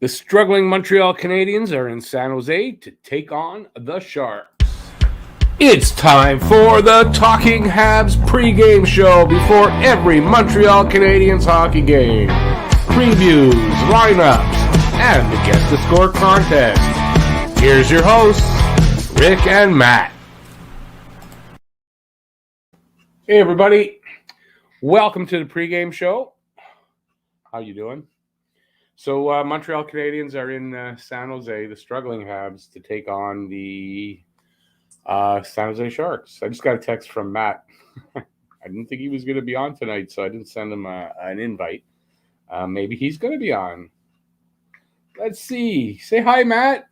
The struggling Montreal Canadiens are in San Jose to take on the Sharks. It's time for the Talking Habs pregame show before every Montreal Canadiens hockey game. Previews, lineups, and the Guess the Score contest. Here's your hosts, Rick and Matt. Hey everybody, welcome to the pregame show. How you doing? So Montreal Canadiens are in San Jose, the struggling Habs, to take on the San Jose Sharks. I just got a text from Matt. I didn't think he was going to be on tonight, so I didn't send him an invite. Maybe he's going to be on. Let's see. Say hi, Matt.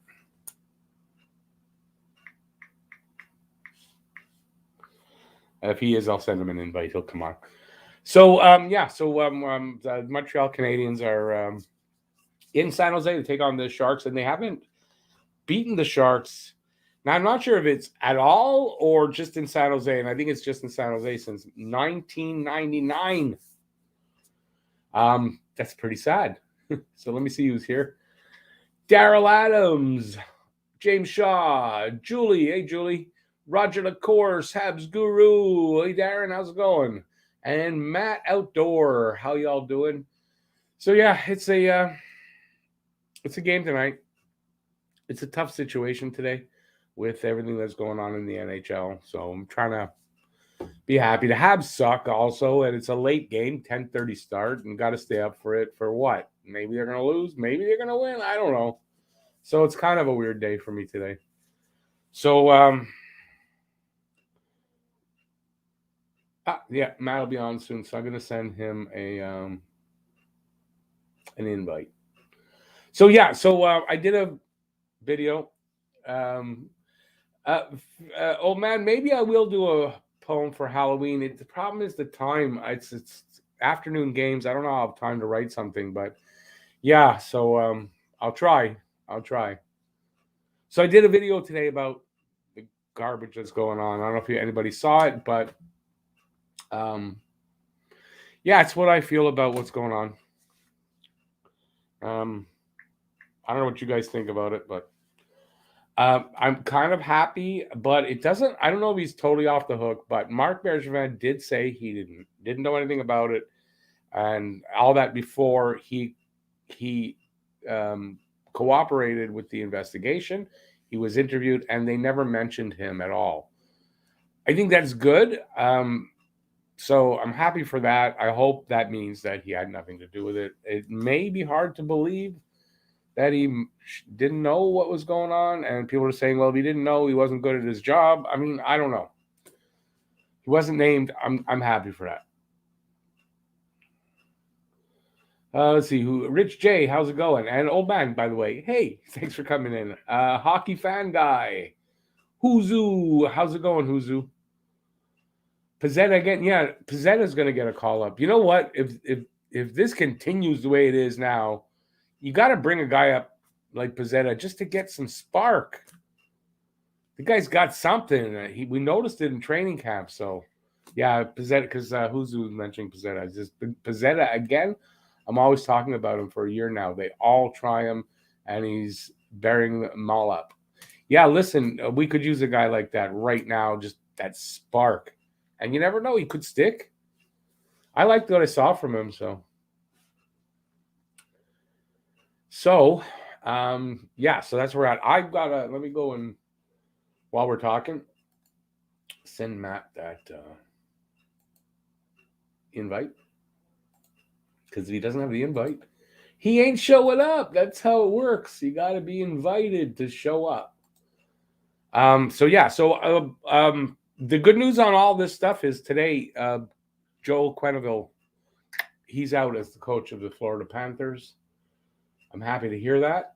If he is, I'll send him an invite. He'll come on. So, the Montreal Canadiens are in San Jose to take on the Sharks, and they haven't beaten the Sharks. Now, I'm not sure if it's at all or just in San Jose, and I think it's just in San Jose since 1999. That's pretty sad. So let me see who's here. Daryl Adams, James Shaw, Julie. Hey, Julie. Roger LaCourse, Habs Guru. Hey, Darren, how's it going? And Matt Outdoor. How y'all doing? So, yeah, it's a game tonight. It's a tough situation today with everything that's going on in the NHL. So I'm trying to be happy. The Habs suck also, and it's a late game, 10:30 start, and got to stay up for it for what? Maybe they're going to lose. Maybe they're going to win. I don't know. So it's kind of a weird day for me today. So, Matt will be on soon, so I'm going to send him an invite. So, I did a video. Old man, maybe I will do a poem for Halloween. The problem is the time. It's afternoon games. I don't know how I have time to write something, but yeah. So I'll try. So I did a video today about the garbage that's going on. I don't know if anybody saw it, but it's what I feel about what's going on. I don't know what you guys think about it, but I'm kind of happy, but it doesn't. I don't know if he's totally off the hook, but Marc Bergevin did say he didn't know anything about it, and all that before he cooperated with the investigation. He was interviewed, and they never mentioned him at all. I think that's good. So I'm happy for that. I hope that means that he had nothing to do with it. It may be hard to believe that he didn't know what was going on, and people are saying, well, if he didn't know, he wasn't good at his job. I mean, I don't know. He wasn't named. I'm happy for that. Let's see who. Rich J, how's it going? And old man, by the way, hey, thanks for coming in. Hockey fan guy, Huzu, how's it going, Huzu? Pizzetta again, yeah. Pizzetta's going to get a call up. You know what? If this continues the way it is now, you got to bring a guy up like Pizzetta just to get some spark. The guy's got something. We noticed it in training camp. So, yeah, Pizzetta, because who's mentioning Pizzetta? Just Pizzetta again. I'm always talking about him for a year now. They all try him, and he's burying them all up. Yeah, listen, we could use a guy like that right now, just that spark. And you never know, he could stick. I liked what I saw from him, so. So that's where we're at. I've got to, let me go and, while we're talking, send Matt that invite. Because if he doesn't have the invite, he ain't showing up. That's how it works. You got to be invited to show up. The good news on all this stuff is today, Joel Quenneville, he's out as the coach of the Florida Panthers. I'm happy to hear that.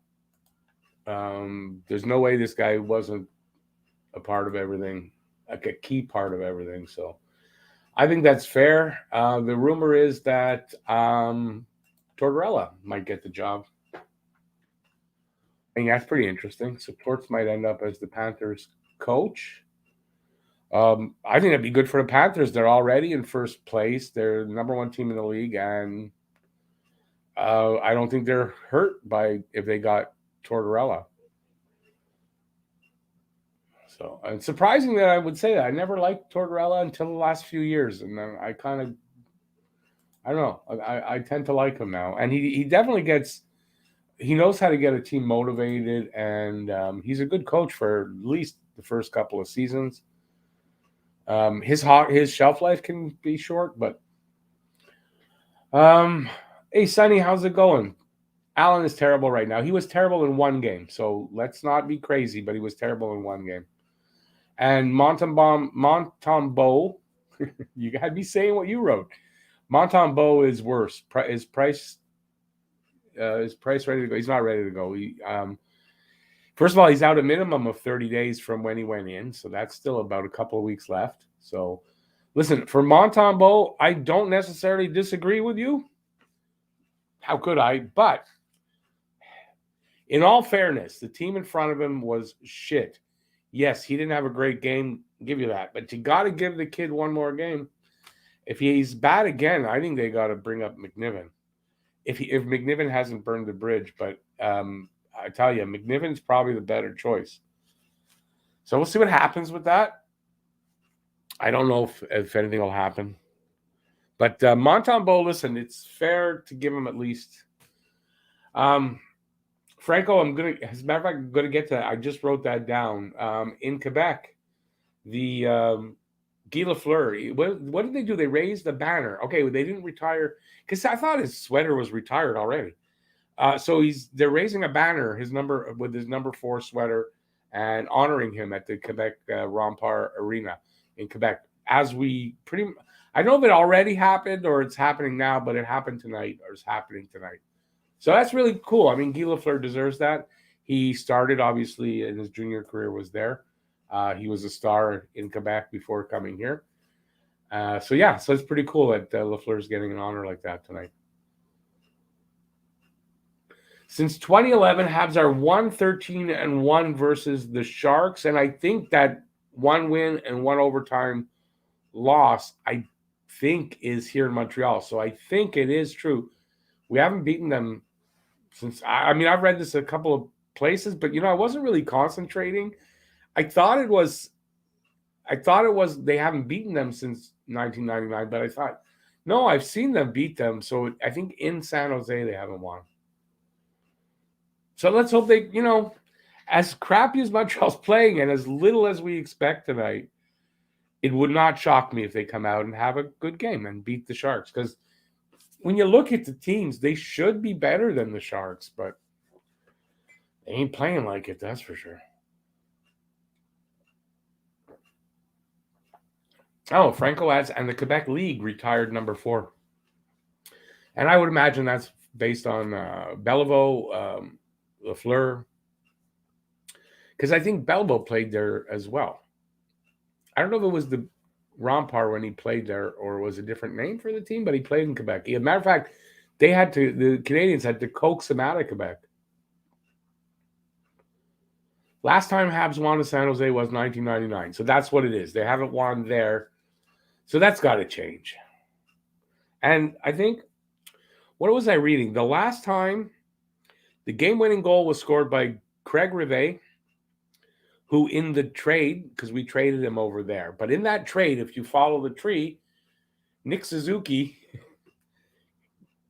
There's no way this guy wasn't a part of everything, like a key part of everything. So I think that's fair. The rumor is that Tortorella might get the job. I think that's pretty interesting. So Torts might end up as the Panthers coach. I think that'd be good for the Panthers. They're already in first place. They're the number one team in the league, and I don't think they're hurt by if they got Tortorella. So it's surprising that I would say that. I never liked Tortorella until the last few years, and then I kind of, I don't know. I tend to like him now, and he definitely gets. He knows how to get a team motivated, and he's a good coach for at least the first couple of seasons. His shelf life can be short, but hey Sonny, how's it going? Allen is terrible right now. He was terrible in one game, so let's not be crazy, but he was terrible in one game. And Montembeault, you got to be saying what you wrote. Montembeault is worse. Is Price ready to go? He's not ready to go. First of all, he's out a minimum of 30 days from when he went in, so that's still about a couple of weeks left. So, listen, for Montembeault, I don't necessarily disagree with you. How could I? But in all fairness, the team in front of him was shit. Yes, he didn't have a great game, give you that. But you got to give the kid one more game. If he's bad again, I think they got to bring up McNiven. If McNiven hasn't burned the bridge. But I tell you, McNiven's probably the better choice. So we'll see what happens with that. I don't know if anything will happen. But Montembeault, listen, it's fair to give him at least. Franco, as a matter of fact, I'm gonna get to that. I just wrote that down. In Quebec, the Guy Lafleur. What did they do? They raised the banner. Okay, they didn't retire because I thought his sweater was retired already. So they're raising a banner, his number 4 sweater, and honoring him at the Quebec Rempart Arena in Quebec. I don't know if it already happened or it's happening now, but it happened tonight or it's happening tonight. So that's really cool. I mean, Guy Lafleur deserves that. He started, obviously, in his junior career was there. He was a star in Quebec before coming here. So it's pretty cool that Lafleur's getting an honor like that tonight. Since 2011, Habs are 1-13-1 versus the Sharks, and I think that one win and one overtime loss, I think, is here in Montreal. So I think it is true. We haven't beaten them since. I've read this a couple of places, but I wasn't really concentrating. I thought it was they haven't beaten them since 1999, but I thought, no, I've seen them beat them. So I think in San Jose they haven't won. So let's hope they, as crappy as Montreal's playing and as little as we expect tonight, it would not shock me if they come out and have a good game and beat the Sharks. Because when you look at the teams, they should be better than the Sharks, but they ain't playing like it, that's for sure. Oh, Franco adds, and the Quebec League retired number 4. And I would imagine that's based on Beliveau, Lafleur. Because I think Beliveau played there as well. I don't know if it was the Rempart when he played there or it was a different name for the team, but he played in Quebec. As a matter of fact, the Canadiens had to coax him out of Quebec. Last time Habs won in San Jose was 1999. So that's what it is. They haven't won there. So that's got to change. And I think, what was I reading? The last time the game-winning goal was scored by Craig Rivet, who in the trade, because we traded him over there, but in that trade, if you follow the tree, Nick Suzuki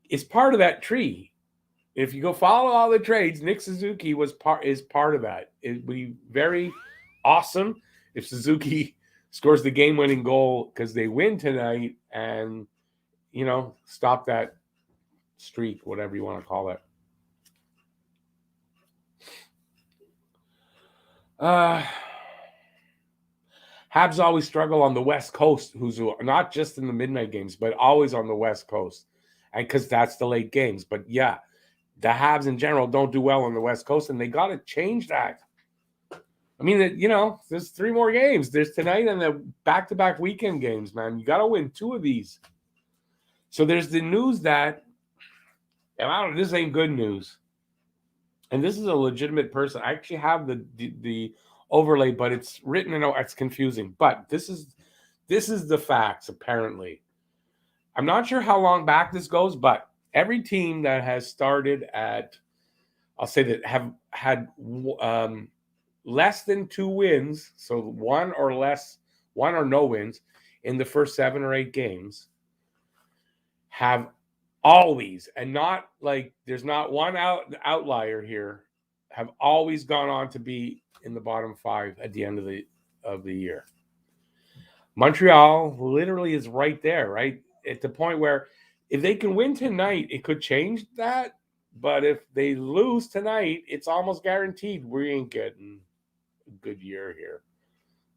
is part of that tree. If you go follow all the trades, Nick Suzuki is part of that. It would be very awesome if Suzuki scores the game-winning goal because they win tonight and, stop that streak, whatever you want to call it. Habs always struggle on the West Coast, who's not just in the midnight games, but always on the West Coast. And because that's the late games. But yeah, the Habs in general don't do well on the West Coast, and they got to change that. I mean, there's 3 more games. There's tonight and the back-to-back weekend games, man. You got to win 2 of these. So there's the news that, and I don't know, this ain't good news. And this is a legitimate person. I actually have the overlay, but it's written and it's confusing. But this is the facts, apparently. I'm not sure how long back this goes, but every team that has started at, I'll say that have had less than 2 wins, so one or less, one or no wins in the first 7 or 8 games, have always, and not like there's not one outlier here, have always gone on to be in the bottom 5 at the end of the year. Montreal literally is right there, right at the point where if they can win tonight, it could change that. But if they lose tonight, it's almost guaranteed we ain't getting a good year here.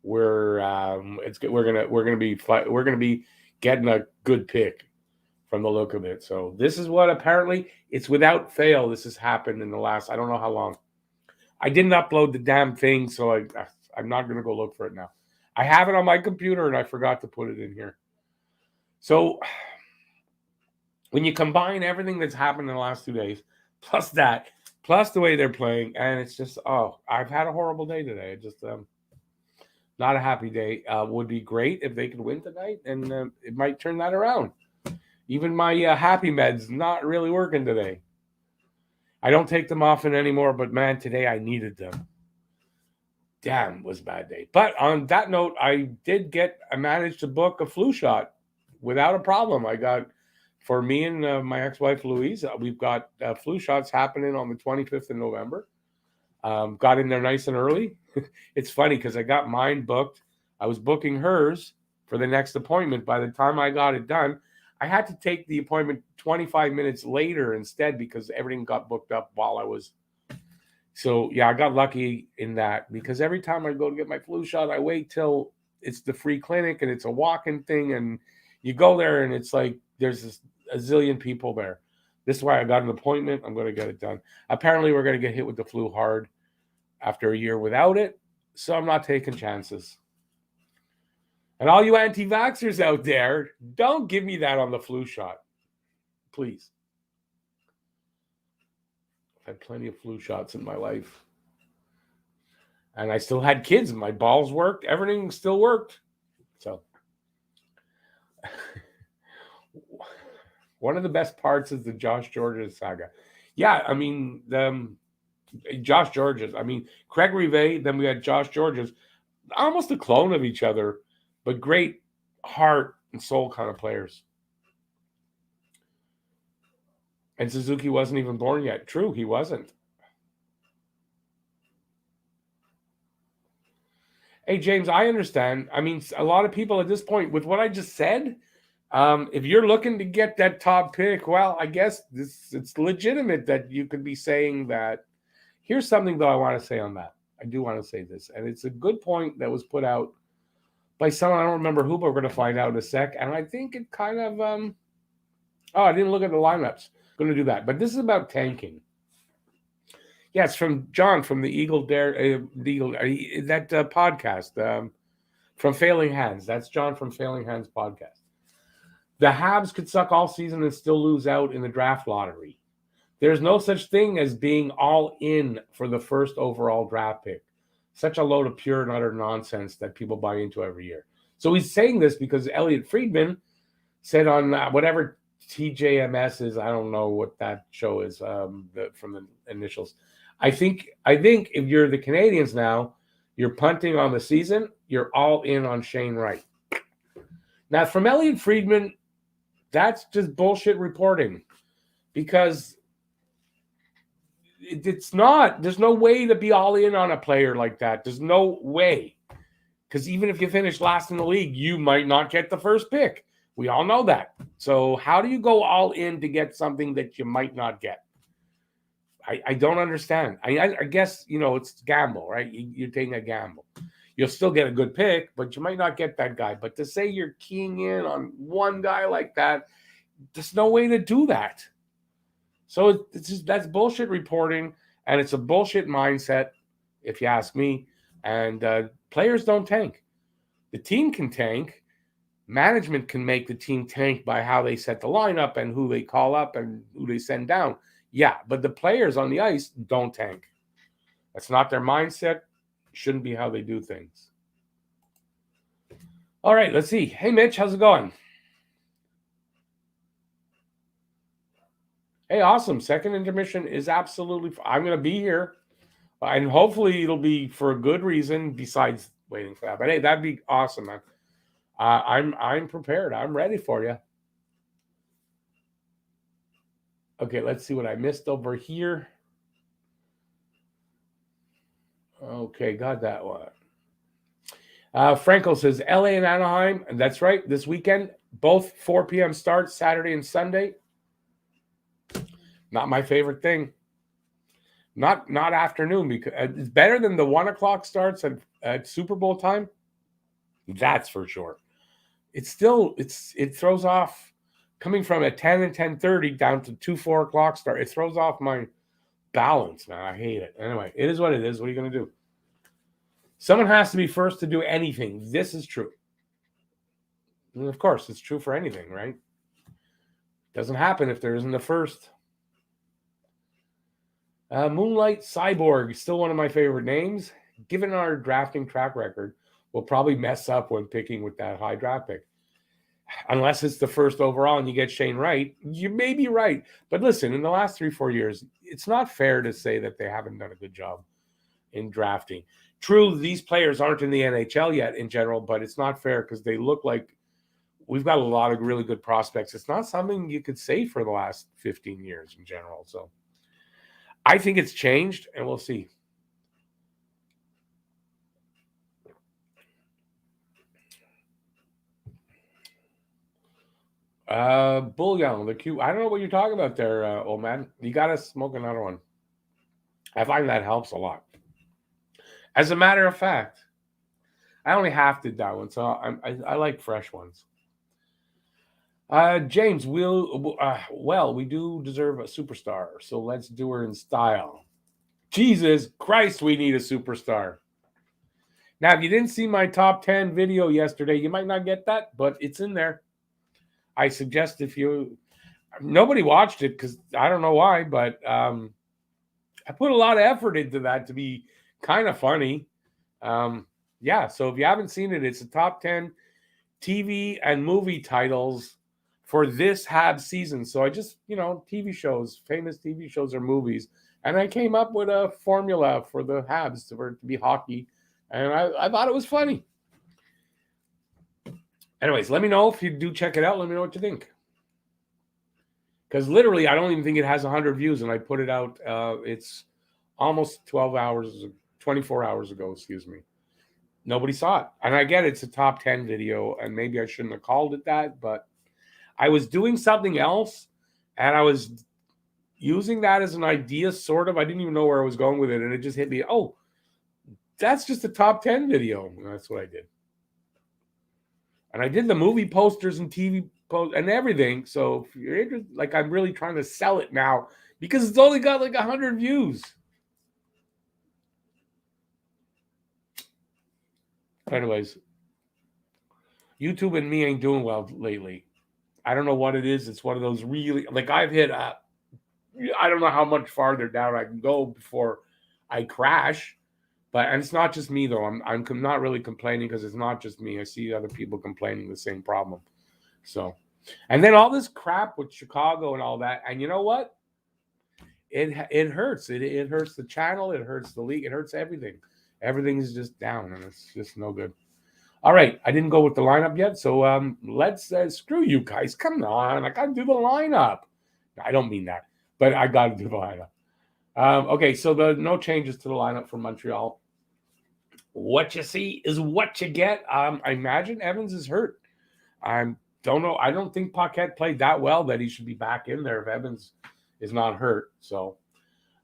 We're gonna be getting a good pick from the look of it. So this is what apparently it's without fail. This has happened in the last, I don't know how long. I didn't upload the damn thing, so I'm not gonna go look for it now. I have it on my computer and I forgot to put it in here. So when you combine everything that's happened in the last 2 days, plus the way they're playing, and it's just, I've had a horrible day today. Just not a happy day. Would be great if they could win tonight, and it might turn that around. Even my happy meds not really working today. I don't take them often anymore, but man, today I needed them. Damn, it was a bad day. But on that note, I managed to book a flu shot without a problem. I got, for me and my ex-wife Louise, we've got flu shots happening on the 25th of November. Got in there nice and early. It's funny because I got mine booked. I was booking hers for the next appointment. By the time I got it done, I had to take the appointment 25 minutes later instead because everything got booked up while I was. So, yeah, I got lucky in that because every time I go to get my flu shot, I wait till it's the free clinic and it's a walk-in thing. And you go there and it's like there's a zillion people there. This is why I got an appointment. I'm going to get it done. Apparently, we're going to get hit with the flu hard after a year without it. So I'm not taking chances. And all you anti-vaxxers out there, don't give me that on the flu shot. Please. I've had plenty of flu shots in my life. And I still had kids. My balls worked. Everything still worked. So one of the best parts is the Josh Georges saga. Yeah, I mean, Josh Georges. I mean, Craig Rivet, then we had Josh Georges. Almost a clone of each other, but great heart and soul kind of players. And Suzuki wasn't even born yet. True, he wasn't. Hey, James, I understand. I mean, a lot of people at this point, with what I just said, if you're looking to get that top pick, well, I guess it's legitimate that you could be saying that. Here's something, though, I want to say on that. I do want to say this, and it's a good point that was put out by someone. I don't remember who, but we're going to find out in a sec. And I think it kind of, I didn't look at the lineups. Going to do that. But this is about tanking. Yeah, it's from John from the Eagle Dare, that podcast from Failing Hands. That's John from Failing Hands podcast. The Habs could suck all season and still lose out in the draft lottery. There's no such thing as being all in for the first overall draft pick. Such a load of pure and utter nonsense that people buy into every year. So he's saying this because Elliot Friedman said on whatever TJMS is, I don't know what that show is from the initials. I think if you're the Canadiens now, you're punting on the season, you're all in on Shane Wright. Now, from Elliot Friedman, that's just bullshit reporting because it's not. There's no way to be all in on a player like that. There's no way. Because even if you finish last in the league, you might not get the first pick. We all know that. So how do you go all in to get something that you might not get? I don't understand. I guess, it's gamble, right? You're taking a gamble. You'll still get a good pick, but you might not get that guy. But to say you're keying in on one guy like that, there's no way to do that. So that's bullshit reporting, and it's a bullshit mindset, if you ask me. And players don't tank. The team can tank. Management can make the team tank by how they set the lineup and who they call up and who they send down. Yeah, but the players on the ice don't tank. That's not their mindset. Shouldn't be how they do things. All right, let's see. Hey, Mitch, how's it going? Hey, awesome. Second intermission is absolutely. I'm going to be here, and hopefully it'll be for a good reason besides waiting for that. But hey, that'd be awesome, man. I'm prepared. I'm ready for you. Okay, let's see what I missed over here. Okay, got that one. Franco says LA and Anaheim, and that's right. This weekend, both 4 p.m. starts, Saturday and Sunday. Not my favorite thing. Not afternoon, because it's better than the 1 o'clock starts at Super Bowl time. That's for sure. It throws off coming from a 10 and 10:30 down to 2 4 o'clock start. It throws off my balance, man. I hate it. Anyway, it is what it is. What are you gonna do? Someone has to be first to do anything. This is true. And of course, it's true for anything, right? Doesn't happen if there isn't a first. Moonlight Cyborg, still one of my favorite names. Given our drafting track record, we'll probably mess up when picking with that high draft pick. Unless it's the first overall and you get Shane Wright, you may be right. But listen, in the last 3-4 years, it's not fair to say that they haven't done a good job in drafting. True, these players aren't in the NHL yet in general, but it's not fair because they look like we've got a lot of really good prospects. It's not something you could say for the last 15 years in general. So I think it's changed, and we'll see. Bouillon, the cute. I don't know what you're talking about there, old man. You got to smoke another one. I find that helps a lot. As a matter of fact, I only half did that one, so I like fresh ones. James, we do deserve a superstar, so let's do her in style. Jesus Christ, we need a superstar. Now, if you didn't see my top 10 video yesterday, you might not get that, but it's in there. I suggest nobody watched it because I don't know why, but I put a lot of effort into that to be kind of funny. Yeah, so if you haven't seen it, it's the top 10 TV and movie titles for this Habs season. So I just, TV shows, famous TV shows or movies. And I came up with a formula for the Habs for it to be hockey. And I thought it was funny. Anyways, let me know if you do check it out. Let me know what you think. Because literally, I don't even think it has 100 views. And I put it out, it's almost 24 hours ago, excuse me. Nobody saw it. And I get it's a top 10 video. And maybe I shouldn't have called it that. But I was doing something else. And I was using that as an idea, sort of. I didn't even know where I was going with it. And it just hit me. Oh, that's just a top 10 video. And that's what I did. And I did the movie posters and TV post and everything. So if you're interested, like I'm really trying to sell it now because it's only got like 100 views. Anyways, YouTube and me ain't doing well lately. I don't know what it is. It's one of those really, like I've hit I don't know how much farther down I can go before I crash. And it's not just me though. I'm not really complaining because it's not just me. I see other people complaining the same problem. So, and then all this crap with Chicago and all that. And you know what? It hurts. It hurts the channel. It hurts the league. It hurts everything. Everything is just down, and it's just no good. All right, I didn't go with the lineup yet, so let's screw you guys. Come on, I gotta do the lineup. I don't mean that, but I gotta do the lineup. Okay, so no changes to the lineup for Montreal. What you see is what you get. I imagine Evans is hurt. I don't know. I don't think Paquette played that well that he should be back in there if Evans is not hurt. So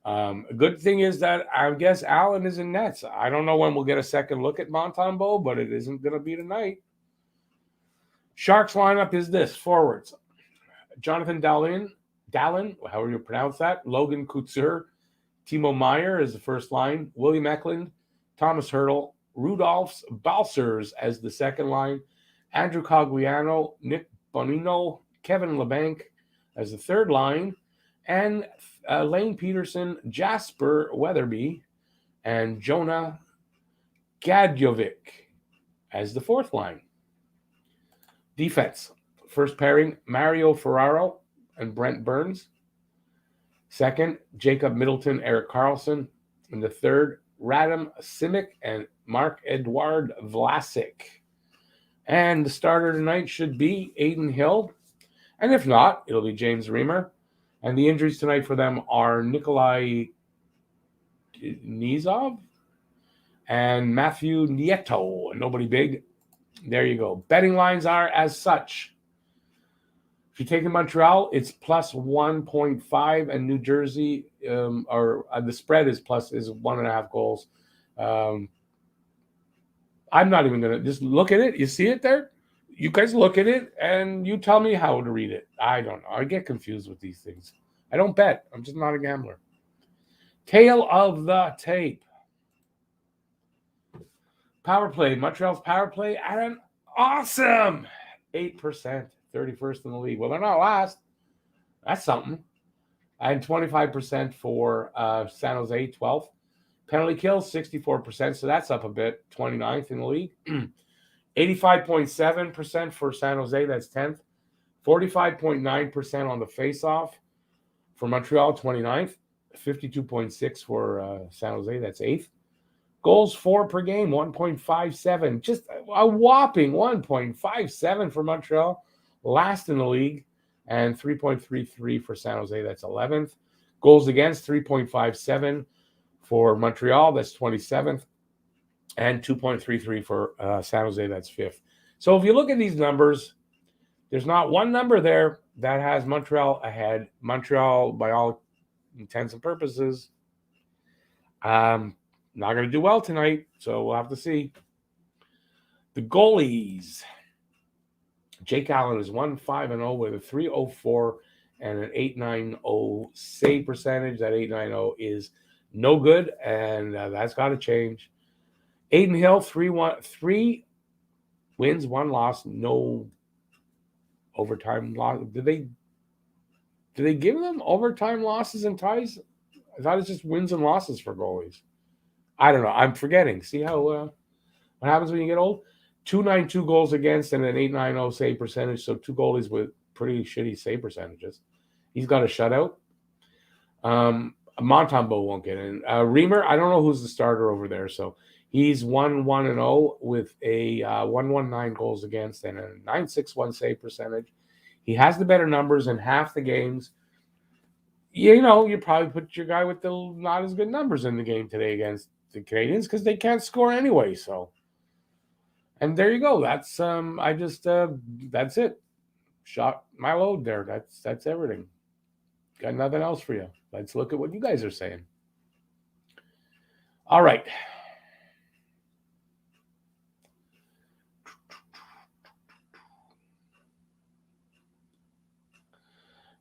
a good thing is that I guess Allen is in nets. I don't know when we'll get a second look at Montembeault, but it isn't going to be tonight. Sharks lineup is this. Forwards. Jonathan Dallin, however you pronounce that. Logan Couture. Timo Meier is the first line. William Eklund. Thomas Hertl. Rudolphs Balcers as the second line. Andrew Cogliano. Nick Bonino. Kevin Labanc as the third line. And Lane Peterson, Jasper Weatherby, and Jonah Gadjovic as the fourth line. Defense. First pairing, Mario Ferraro and Brent Burns. Second, Jacob Middleton, Eric Carlson. And the third, Radim Simic and Marc-Edouard Vlasic. And the starter tonight should be Aiden Hill. And if not, it'll be James Reimer. And the injuries tonight for them are Nikolai Nizov and Matthew Nieto. Nobody big. There you go. Betting lines are as such. If you take in Montreal, it's plus 1.5, and New Jersey, the spread is 1.5 goals. I'm not even going to just look at it. You see it there? You guys look at it, and you tell me how to read it. I don't know. I get confused with these things. I don't bet. I'm just not a gambler. Tail of the tape. Power play. Montreal's power play at an awesome 8%, 31st in the league. Well, they're not last. That's something. And 25% for San Jose, 12th. Penalty kills, 64%, so that's up a bit, 29th in the league. 85.7% for San Jose, that's 10th. 45.9% on the face-off for Montreal, 29th. 52.6 for San Jose, that's 8th. Goals for per game, 1.57. Just a whopping 1.57 for Montreal, last in the league. And 3.33 for San Jose, that's 11th. Goals against, 3.57 for Montreal, that's 27th. And 2.33 for San Jose, that's 5th. So if you look at these numbers, there's not one number there that has Montreal ahead. Montreal, by all intents and purposes, not going to do well tonight, so we'll have to see. The goalies. Jake Allen is 1-5-0 with a 3.04 and an 8.90 save percentage. That 8.90 is no good, and that's got to change. Aiden Hill, 3 wins, 1 loss, no overtime loss. Did they give them overtime losses and ties? I thought it's just wins and losses for goalies. I don't know. I'm forgetting. See how what happens when you get old? 292 goals against and an 8.90 save percentage. So 2 goalies with pretty shitty save percentages. He's got a shutout. Montembeault won't get in. Reimer, I don't know who's the starter over there. So he's 1-1-0 with a 119 goals against and a 961 save percentage. He has the better numbers in half the games. You know, you probably put your guy with the not as good numbers in the game today against the Canadiens because they can't score anyway. So, and there you go. That's that's it. Shot my load there. That's everything. Got nothing else for you. Let's look at what you guys are saying. All right.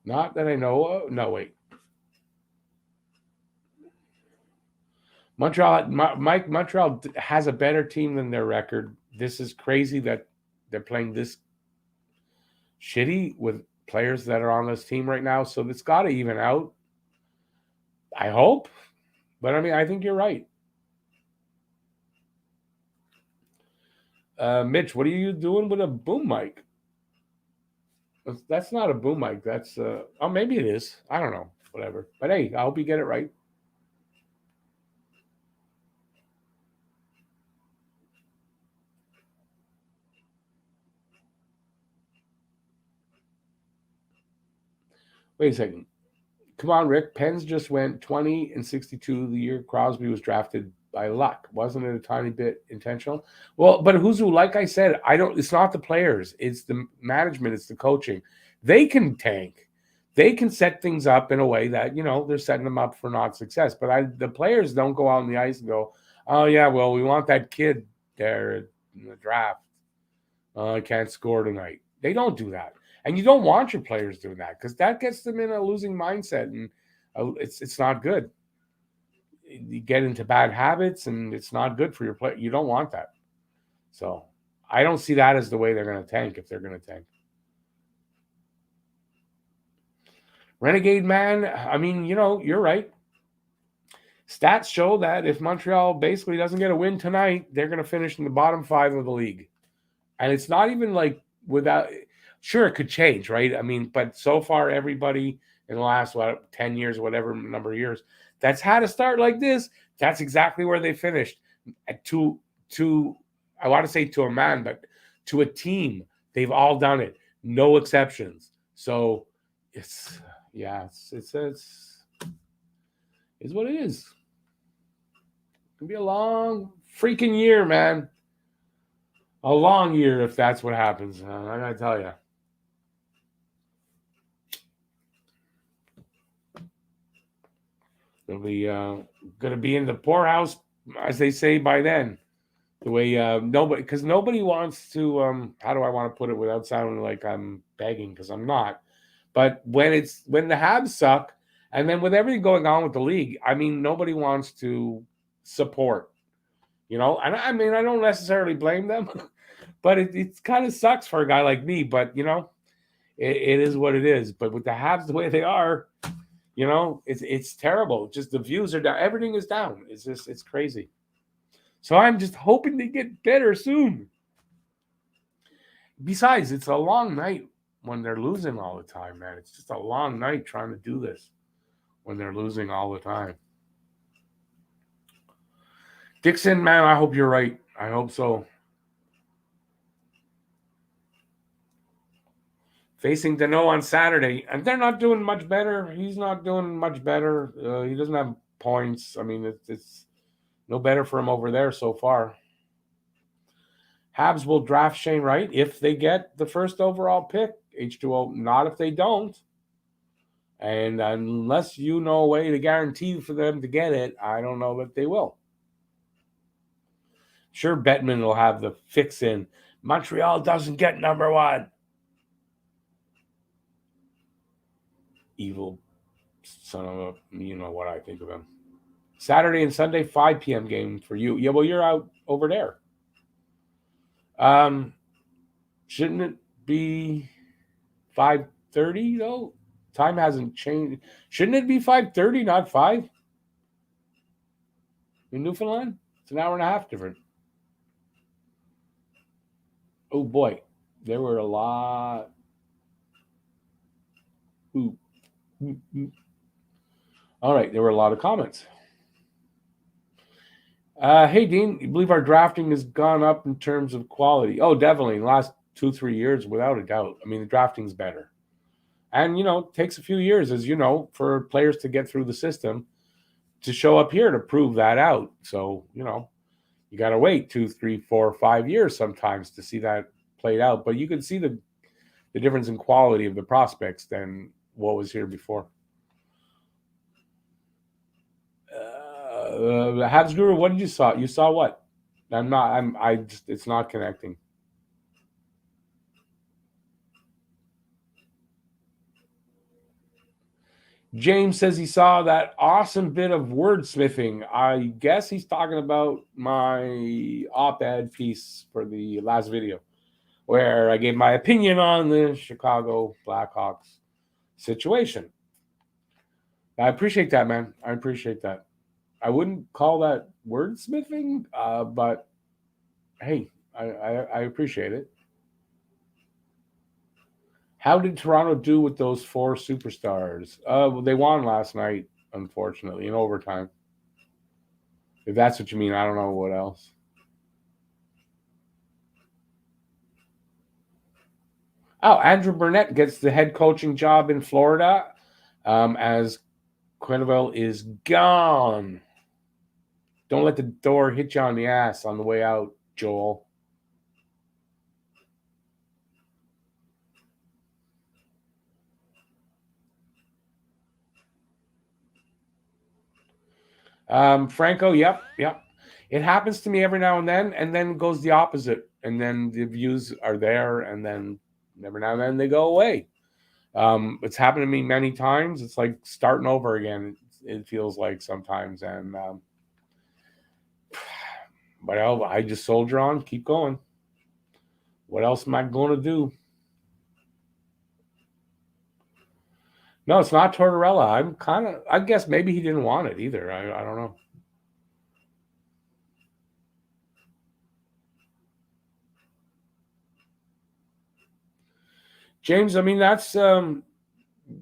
Not that I know of. No, wait. Montreal has a better team than their record. This is crazy that they're playing this shitty with players that are on this team right now. So it's got to even out. I hope. But, I mean, I think you're right. Mitch, what are you doing with a boom mic? That's not a boom mic. That's, oh, maybe it is. I don't know. Whatever. But, hey, I hope you get it right. Wait a second. Come on, Rick. Pens just went 20-62 the year Crosby was drafted by luck. Wasn't it a tiny bit intentional? Well, but Huzu, like I said, it's not the players. It's the management. It's the coaching. They can tank. They can set things up in a way that, you know, they're setting them up for not success. But the players don't go out on the ice and go, oh, yeah, well, we want that kid there in the draft. I can't score tonight. They don't do that. And you don't want your players doing that because that gets them in a losing mindset, and it's not good. You get into bad habits, and it's not good for your player. You don't want that. So I don't see that as the way they're going to tank if they're going to tank. Renegade Man, I mean, you know, you're right. Stats show that if Montreal basically doesn't get a win tonight, they're going to finish in the bottom 5 of the league. And it's not even like without – sure, it could change, right? I mean, but so far everybody in the last 10 years, whatever number of years, that's had a start like this. That's exactly where they finished. To I want to say to a man, but to a team, they've all done it, no exceptions. So it's what it is. It can be a long freaking year, man. A long year if that's what happens. I gotta tell you. They'll be going to be in the poorhouse, as they say, by then. The way nobody wants to. How do I want to put it without sounding like I'm begging? Because I'm not. But when the Habs suck, and then with everything going on with the league, I mean, nobody wants to support. And I mean, I don't necessarily blame them, but it kind of sucks for a guy like me. But it is what it is. But with the Habs the way they are, it's terrible. Just the views are down. Everything is down. It's crazy. So I'm just hoping they get better soon. Besides, it's a long night when they're losing all the time, man. It's just a long night trying to do this when they're losing all the time. Dixon, man, I hope you're right. I hope so. Facing Dano on Saturday, and they're not doing much better. He's not doing much better. He doesn't have points. I mean, it's no better for him over there so far. Habs will draft Shane Wright if they get the first overall pick. H2O, not if they don't. And unless you know a way to guarantee for them to get it, I don't know that they will. Sure, Bettman will have the fix in. Montreal doesn't get number one. Evil son of a, you know what I think of him. Saturday and Sunday, 5 p.m. game for you. Yeah, well, you're out over there. Shouldn't it be 5:30 though? Time hasn't changed. Shouldn't it be 5:30, not 5? In Newfoundland? It's an hour and a half different. Oh boy, there were a lot. Ooh. All right, there were a lot of comments. Hey, Dean, you believe our drafting has gone up in terms of quality? Oh, definitely. In the last 2-3 years, without a doubt. I mean, the drafting's better. And, it takes a few years, as you know, for players to get through the system to show up here to prove that out. So, you got to wait 2, 3, 4, 5 years sometimes to see that played out. But you can see the difference in quality of the prospects than what was here before. Habs Guru, what did you saw? You saw what? It's not connecting. James says he saw that awesome bit of wordsmithing. I guess he's talking about my op-ed piece for the last video, where I gave my opinion on the Chicago Blackhawks situation. I appreciate that, man. I appreciate that. I wouldn't call that wordsmithing, but hey, I appreciate it. How did Toronto do with those 4 superstars? Well, they won last night, unfortunately, in overtime. If that's what you mean, I don't know what else. Oh, Andrew Burnett gets the head coaching job in Florida as Quenneville is gone. Don't let the door hit you on the ass on the way out, Joel. Franco, yep. It happens to me every now and then goes the opposite. And then the views are there, and then every now and then they go away. It's happened to me many times. It's like starting over again, it feels like sometimes. And but I just soldier on, keep going. What else am I going to do? No, it's not Tortorella. I guess maybe he didn't want it either. I don't know. James, I mean, that's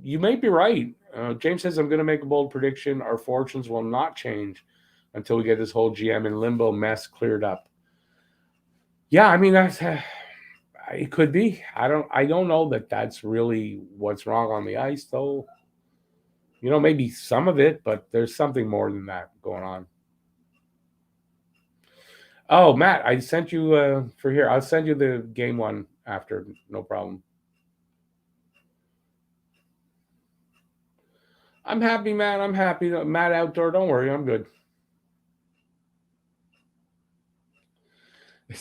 You may be right. James says, I'm going to make a bold prediction. Our fortunes will not change until we get this whole GM in limbo mess cleared up. Yeah, I mean, that's it could be. I don't know that that's really what's wrong on the ice, though. Maybe some of it, but there's something more than that going on. Oh, Matt, I sent you for here. I'll send you the game one after. No problem. I'm happy, Matt. I'm happy. Matt Outdoor, don't worry. I'm good.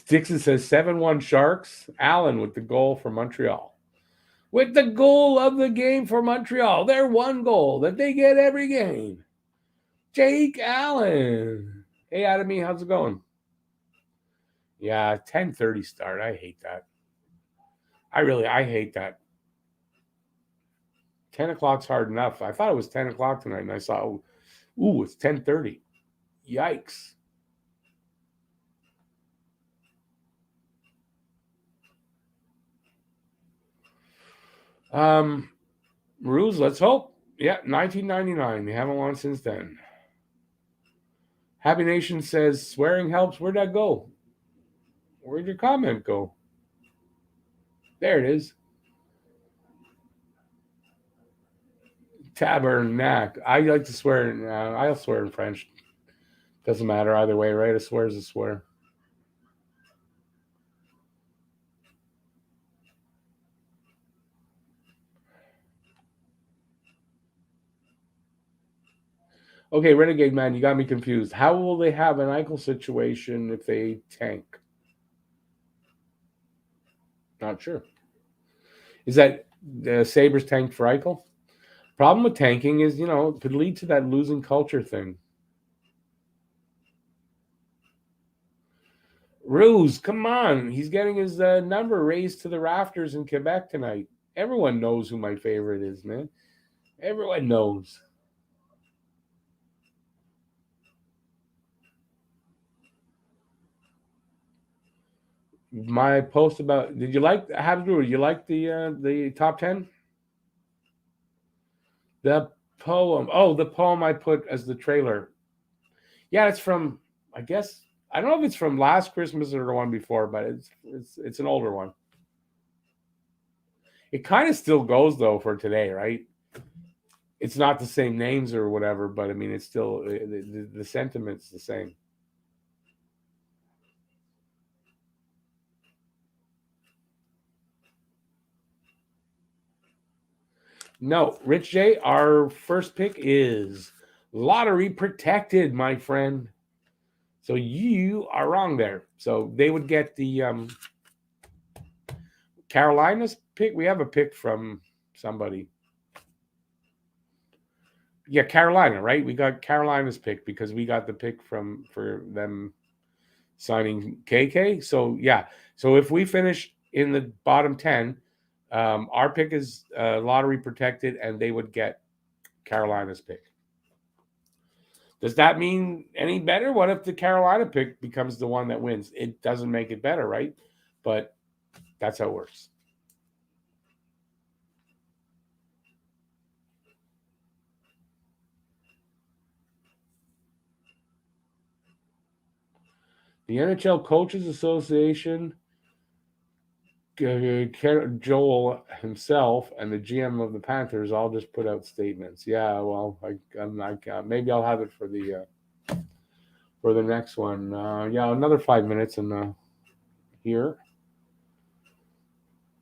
Dixon says 7-1 Sharks. Allen with the goal for Montreal. With the goal of the game for Montreal. Their one goal that they get every game. Jake Allen. Hey, Adamy, how's it going? Yeah, 10:30 start. I hate that. I hate that. 10 o'clock's hard enough. I thought it was 10 o'clock tonight, and I saw, it's 10:30. Yikes. Ruse, let's hope. Yeah, 1999. They haven't won since then. Happy Nation says swearing helps. Where'd that go? Where'd your comment go? There it is. Tabernacle. I like to swear. I'll swear in French. Doesn't matter either way, right? A swear is a swear. Okay, Renegade Man, you got me confused. How will they have an Eichel situation if they tank? Not sure. Is that the Sabres tanked for Eichel? Problem with tanking is, it could lead to that losing culture thing. Ruse, come on. He's getting his number raised to the rafters in Quebec tonight. Everyone knows who my favorite is, man. Everyone knows. My post about did you like Habs Brewer? You like the top 10? The poem. Oh, the poem I put as the trailer. Yeah, it's from I guess I don't know if it's from last Christmas or the one before, but it's an older one. It kind of still goes though for today, right? It's not the same names or whatever, but I mean, it's still the sentiment's the same. No, Rich J, our first pick is lottery protected, my friend. So you are wrong there. So they would get the Carolina's pick. We have a pick from somebody. Yeah, Carolina, right? We got Carolina's pick because we got the pick for them signing KK. So yeah. So if we finish in the bottom 10, our pick is lottery protected, and they would get Carolina's pick. Does that mean any better? What if the Carolina pick becomes the one that wins? It doesn't make it better, right? But that's how it works. The NHL Coaches Association, Joel himself, and the GM of the Panthers all just put out statements. Yeah, well, maybe I'll have it for the next one. Yeah, another 5 minutes and here.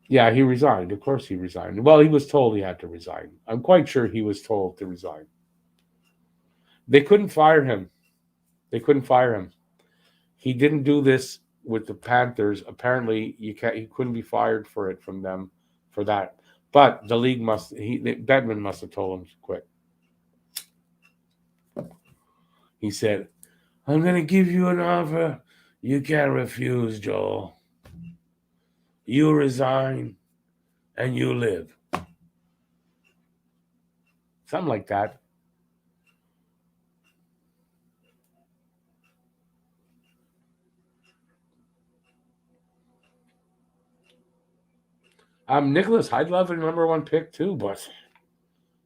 Yeah, he resigned. Of course, he resigned. Well, he was told he had to resign. I'm quite sure he was told to resign. They couldn't fire him. They couldn't fire him. He didn't do this with the Panthers. Apparently, he couldn't be fired for it from them for that. But the league Bettman must have told him to quit. He said, "I'm going to give you an offer you can't refuse, Joel. You resign, and you live." Something like that. Nicholas, I'd love a number one pick too, but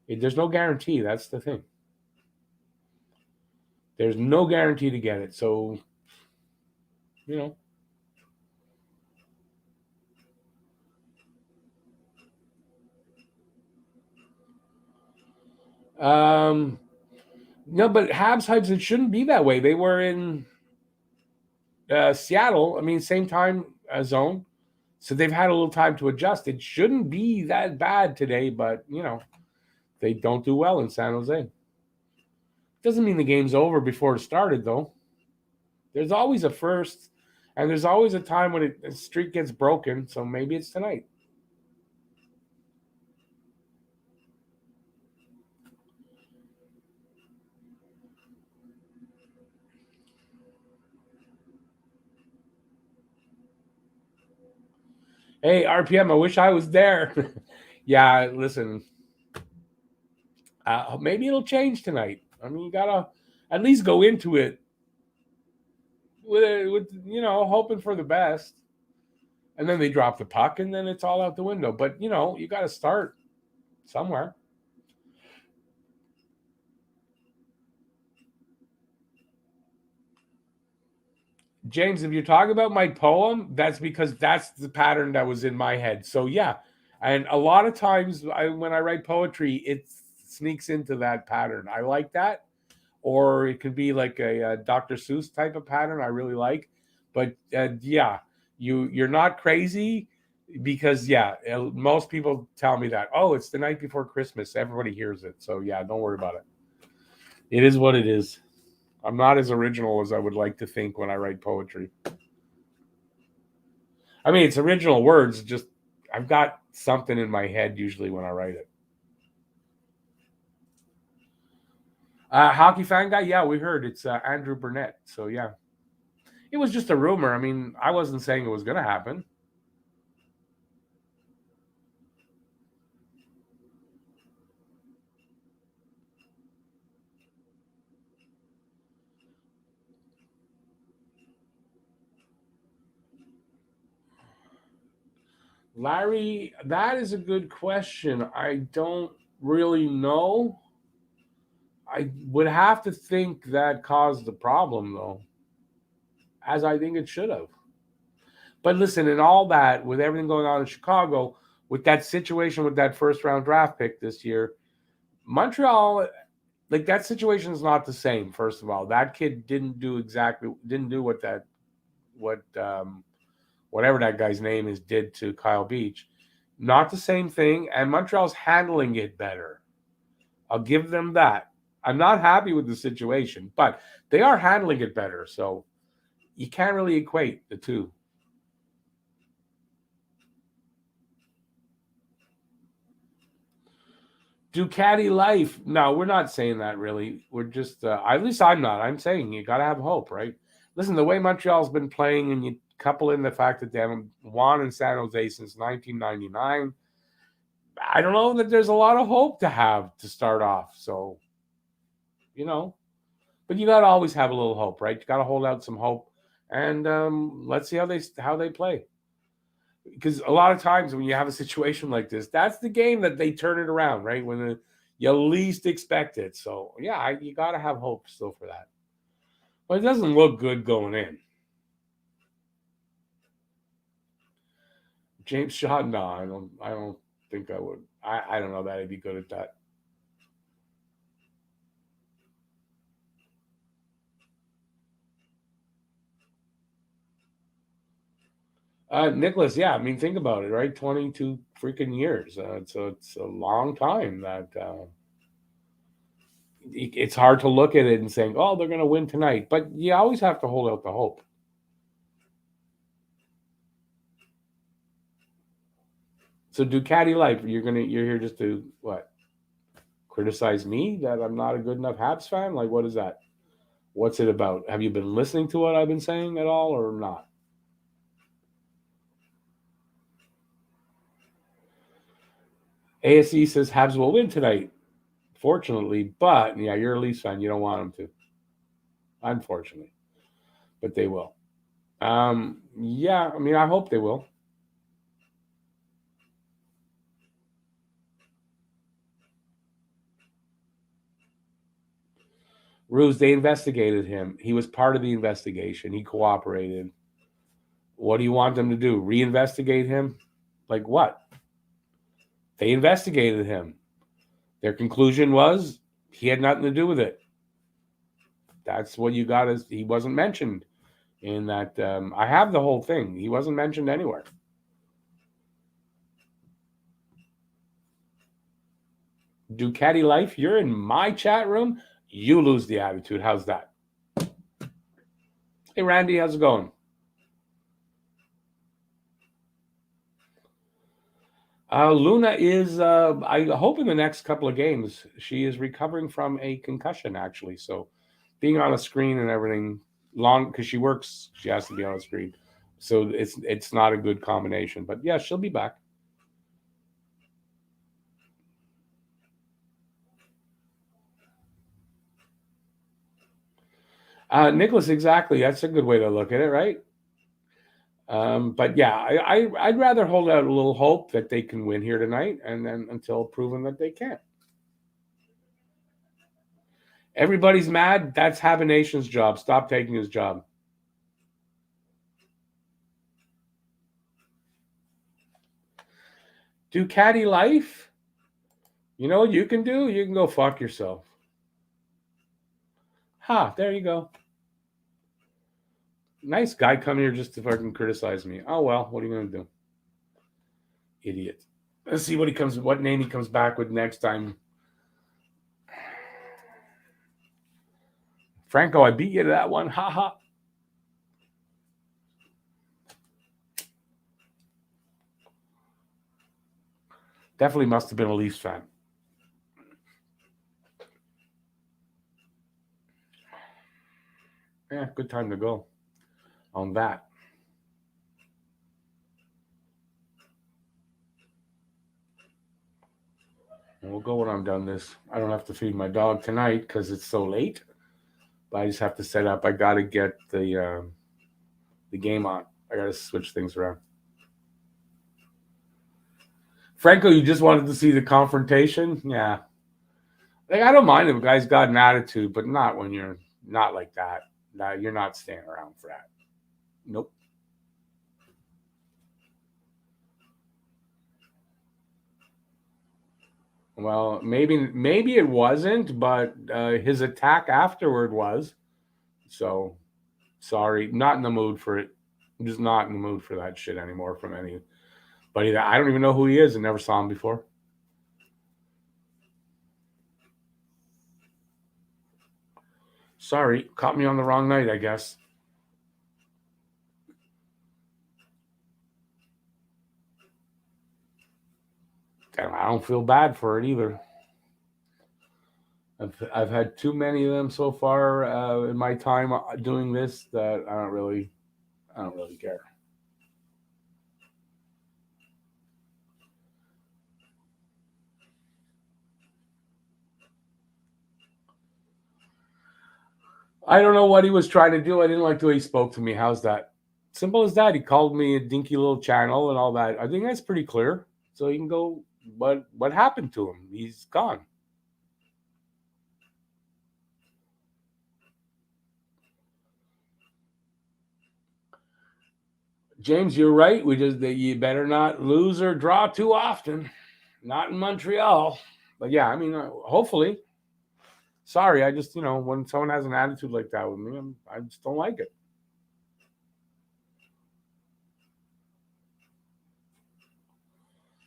There's no guarantee. That's the thing. There's no guarantee to get it. So, you know. Um, no, but Habs Hubs, it shouldn't be that way. They were in Seattle. I mean, same time zone. So they've had a little time to adjust. It shouldn't be that bad today, but, they don't do well in San Jose. Doesn't mean the game's over before it started, though. There's always a first, and there's always a time when a streak gets broken. So maybe it's tonight. Hey, RPM, I wish I was there. Yeah, listen, maybe it'll change tonight. I mean, you gotta at least go into it with hoping for the best, and then they drop the puck, and then it's all out the window. But you got to start somewhere. James, if you're talking about my poem, that's because that's the pattern that was in my head. So yeah, and a lot of times when I write poetry, it sneaks into that pattern. I like that, or it could be like a Dr. Seuss type of pattern. I really like, but yeah, you're not crazy because yeah, most people tell me that. Oh, it's the night before Christmas. Everybody hears it, so yeah, don't worry about it. It is what it is. I'm not as original as I would like to think when I write poetry. I mean, it's original words. Just I've got something in my head usually when I write it. Hockey fan guy, yeah, we heard it's Andrew Burnett. So yeah, it was just a rumor. I mean, I wasn't saying it was going to happen. Larry, that is a good question. I don't really know. I would have to think that caused the problem, though, as I think it should have. But listen, in all that, with everything going on in Chicago, with that situation with that first round draft pick this year, Montreal, like that situation is not the same. First of all, that kid didn't do what whatever that guy's name is did to Kyle Beach. Not the same thing, and Montreal's handling it better. I'll give them that. I'm not happy with the situation, but they are handling it better. So you can't really equate the two. Ducati life. No, we're not saying that really. We're just, at least I'm not. I'm saying you got to have hope, right? Listen, the way Montreal's been playing, and you couple in the fact that they haven't won in San Jose since 1999, I don't know that there's a lot of hope to have to start off. So, you know, but you got to always have a little hope, right? You got to hold out some hope, and let's see how they play. Because a lot of times when you have a situation like this, that's the game that they turn it around, right? You least expect it. So yeah, you got to have hope still for that. But it doesn't look good going in. James Shaw, no, I don't think I would. I don't know that I'd be good at that. Nicholas, yeah, I mean, think about it, right? 22 freaking years. It's a long time that it's hard to look at it and saying, oh, they're going to win tonight. But you always have to hold out the hope. So Ducati life, you're here just to what? Criticize me that I'm not a good enough Habs fan? Like, what is that? What's it about? Have you been listening to what I've been saying at all, or not? ASE says Habs will win tonight, fortunately, but yeah, you're a Leafs fan. You don't want them to, unfortunately, but they will. Yeah, I mean, I hope they will. Ruse, they investigated him. He was part of the investigation. He cooperated. What do you want them to do? Reinvestigate him? Like what? They investigated him. Their conclusion was he had nothing to do with it. That's what you got. As he wasn't mentioned in that. I have the whole thing. He wasn't mentioned anywhere. Ducati Life, you're in my chat room. You lose the attitude. How's that? Hey, Randy, how's it going? Luna is, I hope in the next couple of games, she is recovering from a concussion, actually. So being on a screen and everything, long because she works, she has to be on a screen. So it's not a good combination. But yeah, she'll be back. Nicholas, exactly. That's a good way to look at it, right? But yeah, I'd rather hold out a little hope that they can win here tonight, and then until proven that they can't. Everybody's mad. That's Habination's job. Stop taking his job. Ducati Life. You know what you can do? You can go fuck yourself. There you go. Nice guy come here just to fucking criticize me. Oh well, what are you gonna do? Idiot. Let's see what name he comes back with next time. Franco, I beat you to that one. Ha. Definitely must have been a Leafs fan. Yeah, good time to go on that. We'll go when I'm done this. I don't have to feed my dog tonight because it's so late. But I just have to set up. I got to get the game on. I got to switch things around. Franco, you just wanted to see the confrontation? Yeah. Like, I don't mind if a guy's got an attitude, but not when you're not like that. No, you're not staying around for that. Nope. Well, maybe it wasn't, but his attack afterward was. So, sorry, not in the mood for it. I'm just not in the mood for that shit anymore from anybody that I don't even know who he is and never saw him before. Sorry, caught me on the wrong night, I guess. And I don't feel bad for it either. I've had too many of them so far in my time doing this that I don't really care. I don't know what he was trying to do. I didn't like the way he spoke to me. How's that? Simple as that. He called me a dinky little channel and all that. I think that's pretty clear. So you can go. What happened to him? He's gone. James, you're right. You better not lose or draw too often. Not in Montreal. But yeah, I mean, hopefully. Sorry, I just when someone has an attitude like that with me, I just don't like it.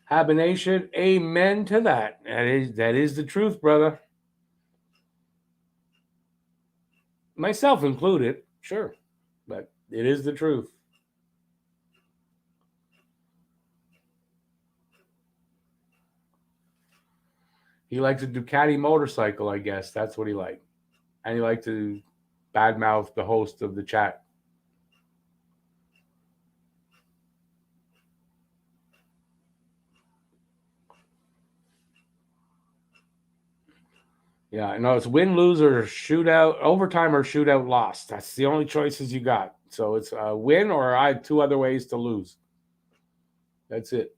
Habination, amen to that. That is the truth, brother. Myself included, sure, but it is the truth. He likes a Ducati motorcycle, I guess. That's what he liked. And he liked to badmouth the host of the chat. Yeah, I know it's win, lose, or shootout, overtime, or shootout, loss. That's the only choices you got. So it's a win, or I have two other ways to lose. That's it.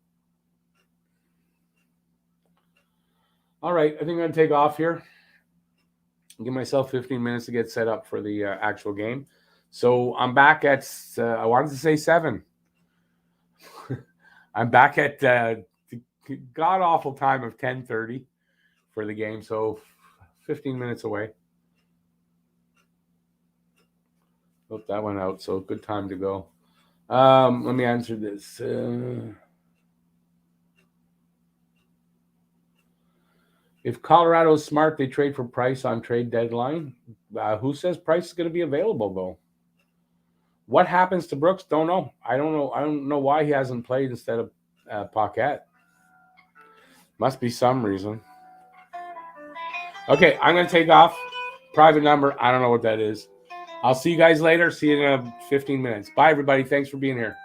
All right, I think I'm going to take off here. Give myself 15 minutes to get set up for the actual game. So I'm back at, I wanted to say 7. I'm back at the god-awful time of 10:30 for the game. So 15 minutes away. Oh, that went out. So good time to go. Let me answer this. If Colorado's smart, they trade for Price on trade deadline. Who says Price is going to be available, though? What happens to Brooks? Don't know. I don't know why he hasn't played instead of Paquette. Must be some reason. Okay, I'm going to take off. Private number. I don't know what that is. I'll see you guys later. See you in 15 minutes. Bye, everybody. Thanks for being here.